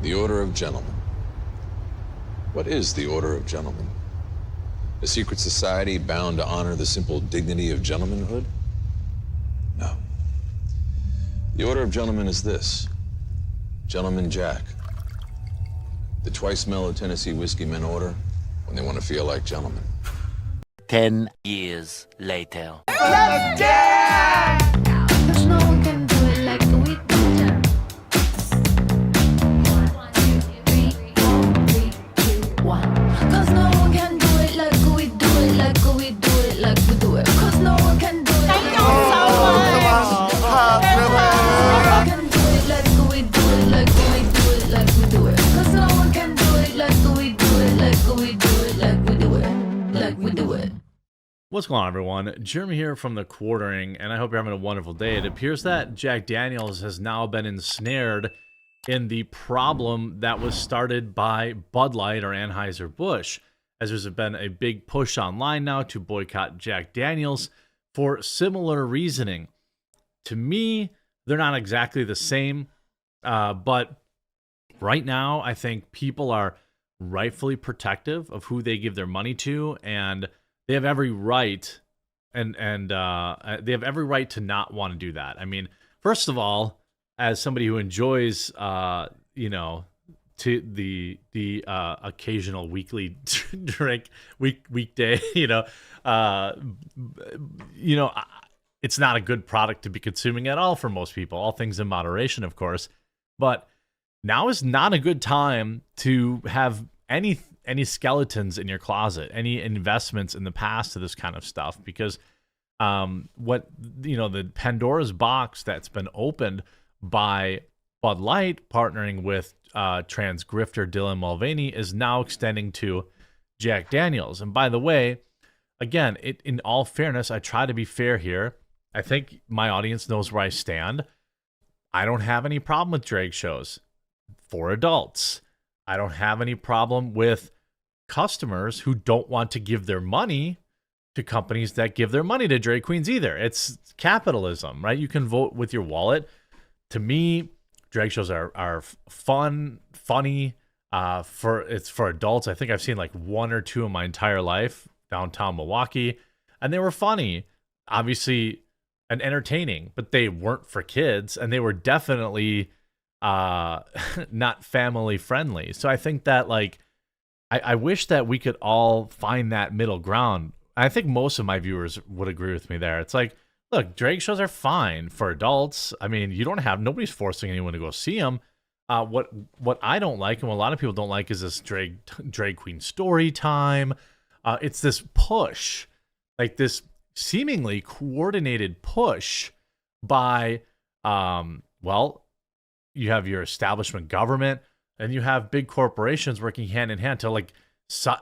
The Order of Gentlemen. What is the Order of Gentlemen? A secret society bound to honor the simple dignity of gentlemanhood? No. The Order of Gentlemen is this. Gentleman Jack. The twice mellow Tennessee whiskey men order when they want to feel like gentlemen. 10 years later. Cause no one can do it like we do. 1, 2, 3, 1. Cause no one can do it like we do it, like we do it, like we do it. Cause no one can do it like we do it. No one can do it like we do it, like we do it, like we do it. Cause no one can do it like we do it, like we do it, like we do it, like we do it. What's going on, everyone? Jeremy here from The Quartering, and I hope you're having a wonderful day. It appears that Jack Daniels has now been ensnared in the problem that was started by Bud Light or Anheuser-Busch, as there's been a big push online now to boycott Jack Daniels for similar reasoning. To me, they're not exactly the same, but right now, I think people are rightfully protective of who they give their money to, and they have every right, and they have every right to not want to do that. I mean, first of all, as somebody who enjoys, to the occasional weekly drink weekday, it's not a good product to be consuming at all for most people. All things in moderation, of course, but now is not a good time to have any skeletons in your closet, any investments in the past to this kind of stuff, because the Pandora's box that's been opened by Bud Light partnering with trans grifter Dylan Mulvaney is now extending to Jack Daniels. And by the way, again, in all fairness, I try to be fair here. I think my audience knows where I stand. I don't have any problem with drag shows for adults. I don't have any problem with customers who don't want to give their money to companies that give their money to drag queens either. It's capitalism, right? You can vote with your wallet. To me, drag shows are fun, funny. It's for adults. I think I've seen like one or two in my entire life downtown Milwaukee, and they were funny, obviously, and entertaining, but they weren't for kids, and they were definitely not family friendly. So I think that I wish that we could all find that middle ground. I think most of my viewers would agree with me there. It's like, look, drag shows are fine for adults. I mean, nobody's forcing anyone to go see them. What I don't like, and what a lot of people don't like, is this drag queen story time. It's this push, like this seemingly coordinated push by, you have your establishment government, and you have big corporations working hand in hand to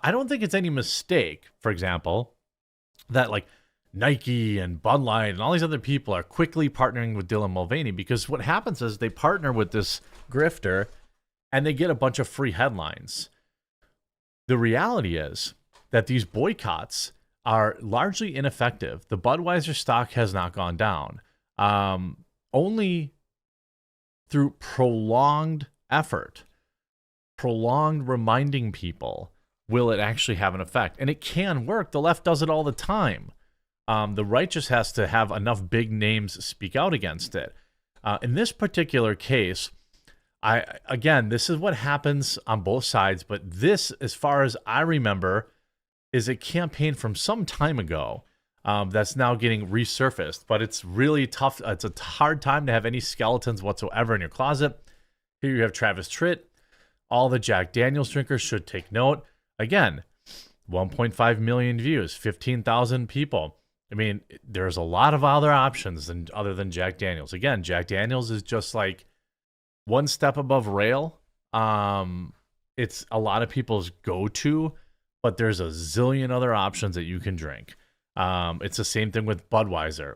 I don't think it's any mistake, for example, that Nike and Bud Light and all these other people are quickly partnering with Dylan Mulvaney, because what happens is they partner with this grifter and they get a bunch of free headlines. The reality is that these boycotts are largely ineffective. The Budweiser stock has not gone down. Only through prolonged effort, prolonged reminding people, will it actually have an effect. And it can work. The left does it all the time. The right just has to have enough big names speak out against it. In this particular case, this is what happens on both sides, but this, as far as I remember, is a campaign from some time ago that's now getting resurfaced. But it's really tough. It's a hard time to have any skeletons whatsoever in your closet. Here you have Travis Tritt. All the Jack Daniels drinkers should take note. Again, 1.5 million views, 15,000 people. I mean, there's a lot of other options other than Jack Daniels. Again, Jack Daniels is just like one step above rail. It's a lot of people's go-to, but there's a zillion other options that you can drink. It's the same thing with Budweiser.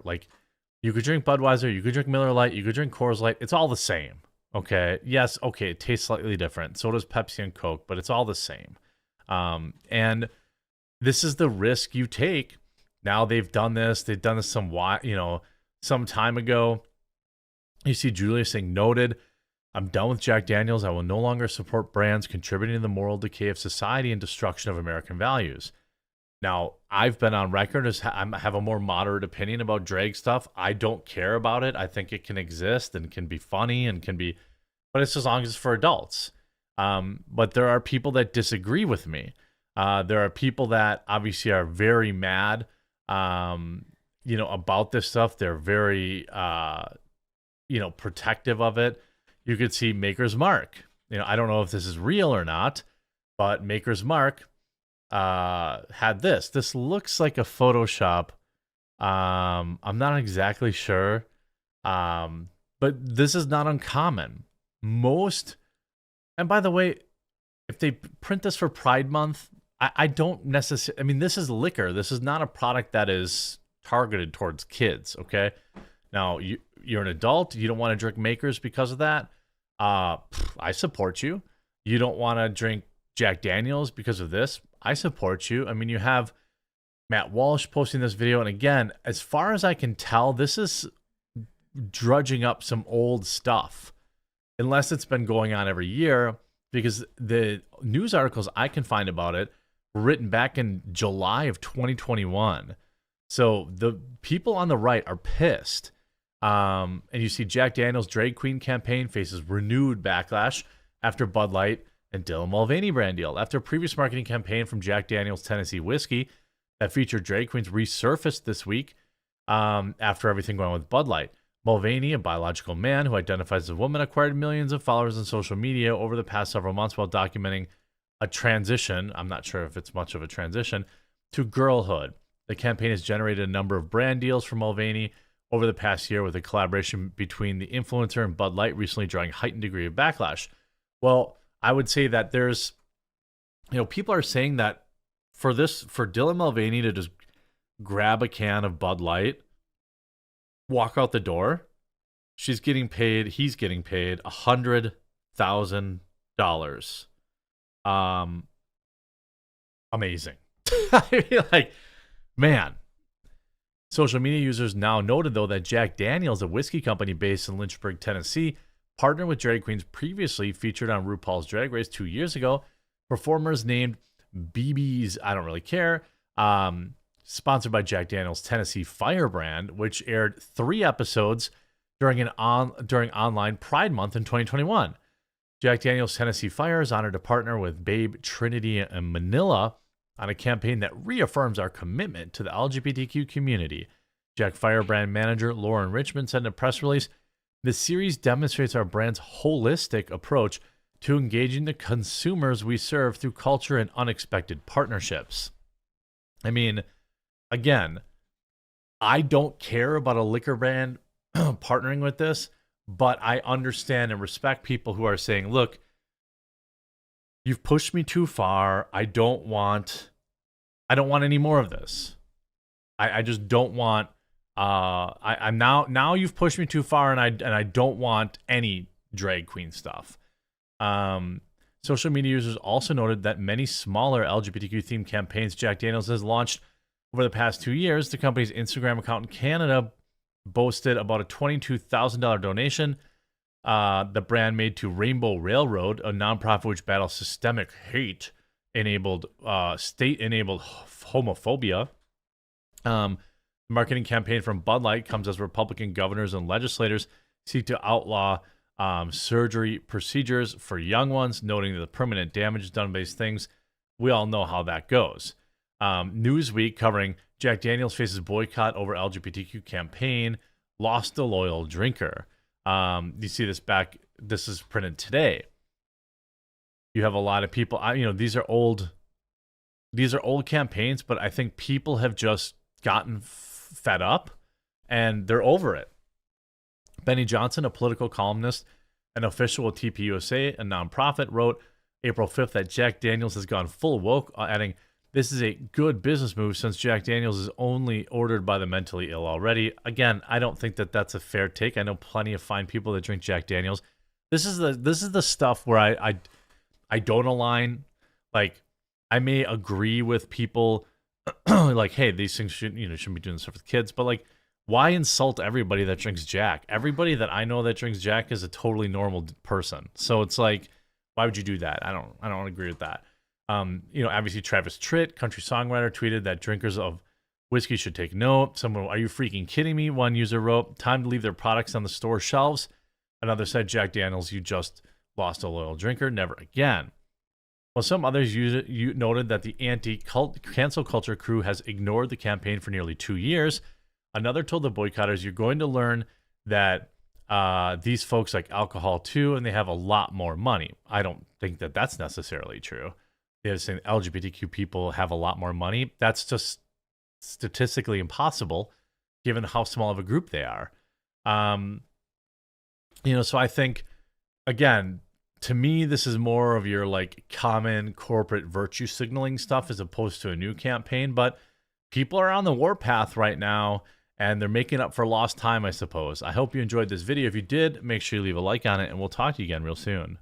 You could drink Budweiser, you could drink Miller Lite, you could drink Coors Light. It's all the same. Okay. Yes. Okay. It tastes slightly different. So does Pepsi and Coke, but it's all the same. And this is the risk you take. Now they've done this. They've done this some time ago. You see Julia saying noted. I'm done with Jack Daniels. I will no longer support brands contributing to the moral decay of society and destruction of American values. Now, I've been on record as I have a more moderate opinion about drag stuff. I don't care about it. I think it can exist and can be funny and can be, but it's as long as it's for adults. But there are people that disagree with me. There are people that obviously are very mad, about this stuff. They're very, protective of it. You could see Maker's Mark. I don't know if this is real or not, but Maker's Mark had this. This looks like a Photoshop. I'm not exactly sure, but this is not uncommon. And by the way, if they print this for Pride Month, I don't necessarily. I mean, this is liquor. This is not a product that is targeted towards kids. Okay, now you're an adult. You don't want to drink Makers because of that. I support you. You don't want to drink Jack Daniels because of this. I support you. I mean, you have Matt Walsh posting this video, and again, as far as I can tell, this is drudging up some old stuff, unless it's been going on every year, because the news articles I can find about it were written back in July of 2021. So the people on the right are pissed. And you see Jack Daniels' drag queen campaign faces renewed backlash after Bud Light and Dylan Mulvaney brand deal. After a previous marketing campaign from Jack Daniels Tennessee Whiskey that featured drag queens resurfaced this week after everything going on with Bud Light. Mulvaney, a biological man who identifies as a woman, acquired millions of followers on social media over the past several months while documenting a transition, I'm not sure if it's much of a transition, to girlhood. The campaign has generated a number of brand deals for Mulvaney over the past year, with a collaboration between the influencer and Bud Light recently drawing a heightened degree of backlash. Well, I would say that there's, people are saying that for Dylan Mulvaney to just grab a can of Bud Light, walk out the door, he's getting paid $100,000. Amazing. I mean, like, man. Social media users now noted, though, that Jack Daniels, a whiskey company based in Lynchburg, Tennessee, partnered with drag queens previously featured on RuPaul's Drag Race 2 years ago. Performers named BB's I Don't Really Care, sponsored by Jack Daniels Tennessee Firebrand, which aired 3 episodes during online Pride Month in 2021. Jack Daniels Tennessee Fire is honored to partner with Babe, Trinity, and Manila on a campaign that reaffirms our commitment to the LGBTQ community. Jack Firebrand manager Lauren Richmond said in a press release, "The series demonstrates our brand's holistic approach to engaging the consumers we serve through culture and unexpected partnerships." I mean, again, I don't care about a liquor brand partnering with this, but I understand and respect people who are saying, look, you've pushed me too far. I don't want any more of this. I just don't want, I'm now you've pushed me too far, and I don't want any drag queen stuff. Social media users also noted that many smaller LGBTQ themed campaigns Jack Daniels has launched over the past 2 years. The company's Instagram account in Canada boasted about a $22,000 donation the brand made to Rainbow Railroad, a nonprofit which battles systemic hate-enabled, state-enabled homophobia. The marketing campaign from Bud Light comes as Republican governors and legislators seek to outlaw surgery procedures for young ones, noting that the permanent damage done by these things. We all know how that goes. Newsweek covering Jack Daniels faces boycott over LGBTQ campaign, lost a loyal drinker. You see this this is printed today. You have a lot of people, these are old campaigns, but I think people have just gotten fed up and they're over it. Benny Johnson, a political columnist and official with TPUSA, a nonprofit, wrote April 5th that Jack Daniels has gone full woke, adding, "This is a good business move since Jack Daniels is only ordered by the mentally ill already." Again, I don't think that that's a fair take. I know plenty of fine people that drink Jack Daniels. This is the stuff where I don't align. Like, I may agree with people like, hey, these things shouldn't be doing stuff with kids, but like, why insult everybody that drinks Jack? Everybody that I know that drinks Jack is a totally normal person. So it's like, why would you do that? I don't agree with that. Obviously Travis Tritt, country songwriter, tweeted that drinkers of whiskey should take note. Someone, are you freaking kidding me? One user wrote, time to leave their products on the store shelves. Another said, Jack Daniels, you just lost a loyal drinker, never again. Well, some others noted that the anti-cancel culture crew has ignored the campaign for nearly 2 years. Another told the boycotters, you're going to learn that these folks like alcohol too, and they have a lot more money. I don't think that that's necessarily true. They're saying LGBTQ people have a lot more money. That's just statistically impossible given how small of a group they are. So I think, again, to me, this is more of your like common corporate virtue signaling stuff as opposed to a new campaign. But people are on the warpath right now, and they're making up for lost time, I suppose. I hope you enjoyed this video. If you did, make sure you leave a like on it, and we'll talk to you again real soon.